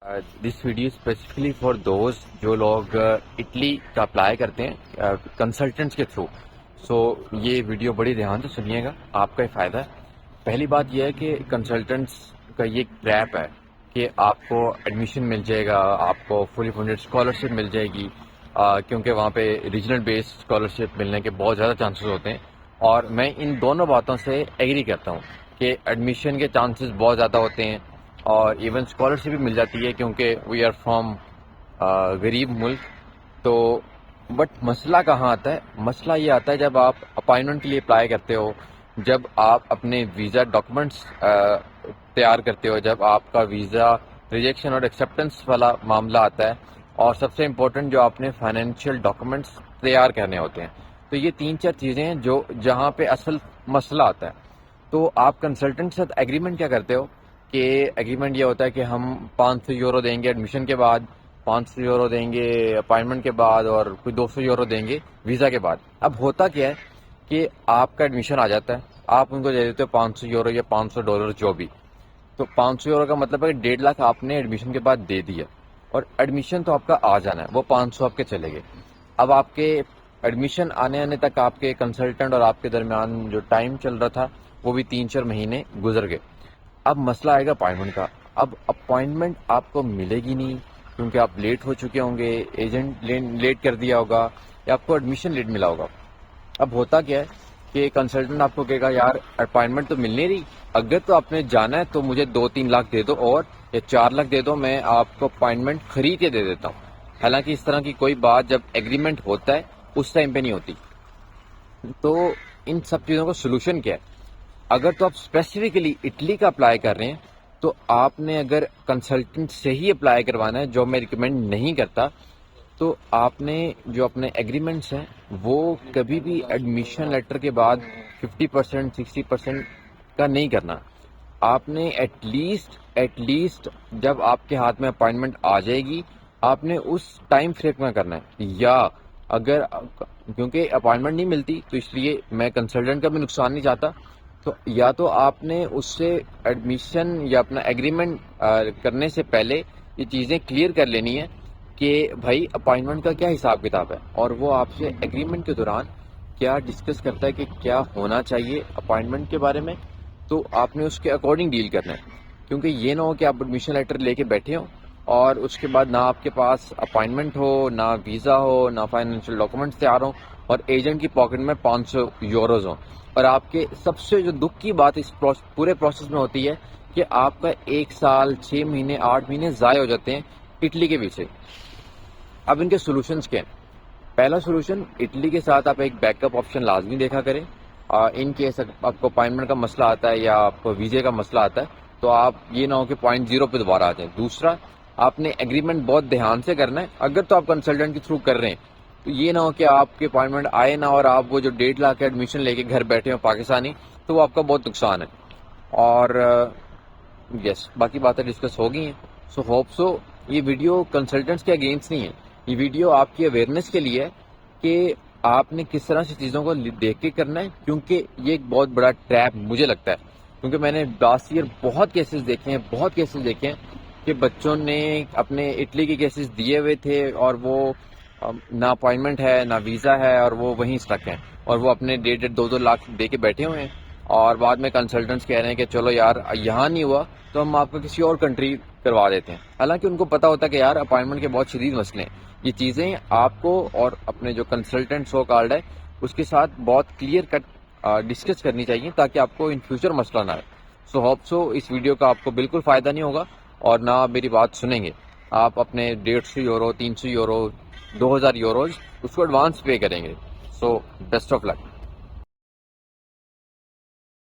This video specifically for those جو لوگ Italy کا اپلائی کرتے ہیں کنسلٹنٹس کے تھرو. سو یہ ویڈیو بڑی دھیان سے سنیے گا, آپ کا ہی فائدہ ہے. پہلی بات یہ ہے کہ کنسلٹنٹس کا یہ ایک ٹریپ ہے کہ آپ کو ایڈمیشن مل جائے گا, آپ کو فلی فنڈیڈ اسکالرشپ مل جائے گی, کیونکہ وہاں پہ ریجنل بیسڈ اسکالرشپ ملنے کے بہت زیادہ چانسز ہوتے ہیں. اور میں ان دونوں باتوں سے ایگری کرتا ہوں کہ ایڈمیشن کے چانسز بہت زیادہ ہوتے ہیں اور ایون اسکالرشپ بھی مل جاتی ہے کیونکہ وی آر فرام غریب ملک. تو بٹ مسئلہ کہاں آتا ہے؟ مسئلہ یہ آتا ہے جب آپ اپائنٹمنٹ کے لیے اپلائی کرتے ہو, جب آپ اپنے ویزا ڈاکومنٹس تیار کرتے ہو, جب آپ کا ویزا ریجیکشن اور ایکسیپٹنس والا معاملہ آتا ہے, اور سب سے امپورٹنٹ جو آپ نے فائنینشیل ڈاکومنٹس تیار کرنے ہوتے ہیں. تو یہ 3-4 چیزیں ہیں جو جہاں پہ اصل مسئلہ آتا ہے. تو آپ کنسلٹنٹ کے ساتھ ایگریمنٹ کیا کرتے ہو کہ ایگریمنٹ یہ ہوتا ہے کہ ہم 500 یورو دیں گے ایڈمیشن کے بعد, 500 یورو دیں گے اپائنٹمنٹ کے بعد, اور کوئی 200 یورو دیں گے ویزا کے بعد. اب ہوتا کیا ہے کہ آپ کا ایڈمیشن آ جاتا ہے, آپ ان کو دے دیتے ہو 500 یورو یا $500 جو بھی. تو 500 یورو کا مطلب ہے کہ 1.5 لاکھ آپ نے ایڈمیشن کے بعد دے دیا, اور ایڈمیشن تو آپ کا آ جانا ہے, وہ 500 آپ کے چلے گئے. اب آپ کے ایڈمیشن آنے تک آپ کے کنسلٹنٹ اور آپ کے درمیان جو ٹائم چل رہا تھا وہ بھی 3-4 مہینے گزر گئے. اب مسئلہ آئے گا اپائنٹمنٹ کا. اب اپائنٹمنٹ آپ کو ملے گی نہیں کیونکہ آپ لیٹ ہو چکے ہوں گے, ایجنٹ لیٹ کر دیا ہوگا, یا آپ کو ایڈمیشن لیٹ ملا ہوگا. اب ہوتا کیا ہے کہ کنسلٹنٹ آپ کو کہے گا یار اپائنٹمنٹ تو مل نہیں رہی, اگر تو آپ نے جانا ہے تو مجھے 2-3 لاکھ دے دو اور یا 4 لاکھ دے دو, میں آپ کو اپائنٹمنٹ خرید کے دے دیتا ہوں. حالانکہ اس طرح کی کوئی بات جب ایگریمنٹ ہوتا ہے اس ٹائم پہ نہیں ہوتی. تو ان سب چیزوں کا سولوشن کیا ہے؟ اگر تو آپ اسپیسیفکلی اٹلی کا اپلائی کر رہے ہیں تو آپ نے اگر کنسلٹنٹ سے ہی اپلائی کروانا ہے, جو میں ریکمینڈ نہیں کرتا, تو آپ نے جو اپنے ایگریمنٹس ہیں وہ کبھی بھی ایڈمیشن لیٹر کے بعد 50% 60% کا نہیں کرنا. آپ نے ایٹ لیسٹ جب آپ کے ہاتھ میں اپائنٹمنٹ آ جائے گی آپ نے اس ٹائم فریم میں کرنا ہے. یا اگر کیونکہ اپائنٹمنٹ نہیں ملتی تو اس لیے میں کنسلٹنٹ کا بھی نقصان نہیں چاہتا, تو یا تو آپ نے اس سے ایڈمیشن یا اپنا ایگریمنٹ کرنے سے پہلے یہ چیزیں کلیئر کر لینی ہے کہ بھائی اپائنٹمنٹ کا کیا حساب کتاب ہے, اور وہ آپ سے ایگریمنٹ کے دوران کیا ڈسکس کرتا ہے کہ کیا ہونا چاہیے اپائنٹمنٹ کے بارے میں, تو آپ نے اس کے اکارڈنگ ڈیل کرنا ہے. کیونکہ یہ نہ ہو کہ آپ ایڈمیشن لیٹر لے کے بیٹھے ہو اور اس کے بعد نہ آپ کے پاس اپائنٹمنٹ ہو, نہ ویزا ہو, نہ فائنینشیل ڈاکومنٹس تیار ہوں, اور ایجنٹ کی پاکٹ میں 500 یوروز ہوں. اور آپ کے سب سے جو دکھ کی بات اس پورے پروسیس میں ہوتی ہے کہ آپ کا 1 سال 6 مہینے 8 مہینے ضائع ہو جاتے ہیں اٹلی کے پیچھے. اب ان کے سولوشنز کیا ہیں؟ پہلا سولوشن, اٹلی کے ساتھ آپ ایک بیک اپ آپشن لازمی دیکھا کریں. ان کیس آپ کو اپائنٹمنٹ کا مسئلہ آتا ہے یا آپ کو ویزے کا مسئلہ آتا ہے تو آپ یہ نہ ہو کہ پوائنٹ 0 پہ دوبارہ آ جائیں. دوسرا, آپ نے ایگریمنٹ بہت دھیان سے کرنا ہے. اگر تو آپ کنسلٹنٹ کے تھرو کر رہے ہیں تو یہ نہ ہو کہ آپ کے اپائنٹمنٹ آئے نہ اور آپ وہ جو 1.5 لاکھ ایڈمیشن لے کے گھر بیٹھے ہوں پاکستانی, تو وہ آپ کا بہت نقصان ہے. اور یس باقی باتیں ڈسکس ہو گئی ہیں. سو ہوپ سو یہ ویڈیو کنسلٹنٹس کے اگینسٹ نہیں ہے, یہ ویڈیو آپ کی اویئرنیس کے لیے ہے کہ آپ نے کس طرح سے چیزوں کو دیکھ کے کرنا ہے. کیونکہ یہ ایک بہت بڑا ٹریپ مجھے لگتا ہے, کیونکہ میں نے لاسٹ ایئر بہت کیسز دیکھے ہیں کہ بچوں نے اپنے اٹلی کے کیسز دیے ہوئے تھے اور وہ نہ اپائنٹمنٹ ہے نہ ویزا ہے اور وہ وہیں اسٹک ہیں, اور وہ اپنے 1.5-2 لاکھ دے کے بیٹھے ہوئے ہیں, اور بعد میں کنسلٹنٹس کہہ رہے ہیں کہ چلو یار یہاں نہیں ہوا تو ہم آپ کو کسی اور کنٹری کروا دیتے ہیں. حالانکہ ان کو پتا ہوتا ہے کہ یار اپائنٹمنٹ کے بہت شدید مسئلے ہیں. یہ چیزیں آپ کو اور اپنے جو کنسلٹنٹ سو کالڈ ہے اس کے ساتھ بہت کلیئر کٹ ڈسکس کرنی چاہیے تاکہ آپ کو ان فیوچر مسئلہ نہ آئے. سو ہوپ سو اس ویڈیو کا آپ کو بالکل فائدہ نہیں ہوگا اور نہ آپ میری بات سنیں گے. آپ اپنے 150 یورو 300 یورو 2000 یوروز اس کو ایڈوانس پے کریں گے. So best of look.